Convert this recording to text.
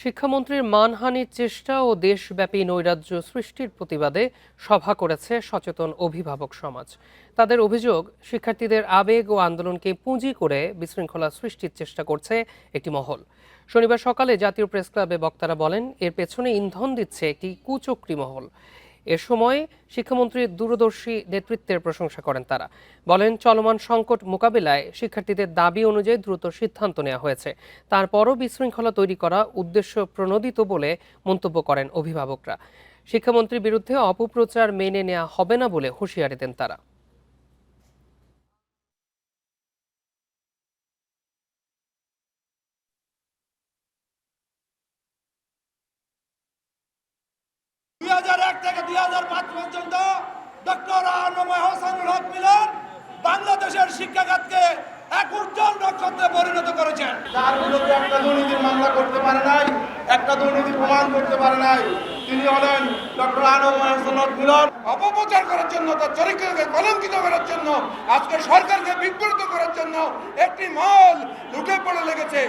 শিক্ষামন্ত্রীর মানহানির চেষ্টা ও দেশব্যাপী নৈরাজ্য সৃষ্টির প্রতিবাদে সভা করেছে সচেতন অভিভাবক সমাজ। তাদের অভিযোগ, শিক্ষার্থীদের আবেগ ও আন্দোলনকে পুঁজি করে বিশৃঙ্খলা সৃষ্টির চেষ্টা করছে একটি মহল। শনিবার সকালে জাতীয় প্রেস ক্লাবে বক্তারা বলেন, এর পেছনে ইন্ধন দিচ্ছে একটি কুচক্রী মহল। এ সময় শিক্ষামন্ত্রীর দূরদর্শী নেতৃত্বের প্রশংসা করেন তারা। বলেন, চলমান সংকট মোকাবিলায় শিক্ষার্থীদের দাবি অনুযায়ী দ্রুত সিদ্ধান্ত নেওয়া হয়েছে। তারপরও বিশৃঙ্খলা তৈরি করা উদ্দেশ্য প্রণোদিত বলে মন্তব্য করেন অভিভাবকরা। শিক্ষামন্ত্রীর বিরুদ্ধে অপপ্রচার মেনে নেওয়া হবে না বলে হুঁশিয়ারি দেন তারা। থেকে 2005 পর্যন্ত ডক্টর আনোয়ার হক মিলন বাংলাদেশের শিক্ষাখাতকে এক উজ্জ্বল নক্ষত্রে পরিণত করেছেন। তার বিরুদ্ধে একটা দুর্নীতির মামলা করতে পারে নাই, একটা দুর্নীতি প্রমাণ করতে পারে নাই। তিনি হলেন ডক্টর আনোয়ার হক মিলন। অপপ্রচার করার জন্য, তার চরিত্রকে কলঙ্কিত করার জন্য, আজকে সরকারকে বিব্রত করার জন্য একটি মহল লুটে পড়ে লেগেছে।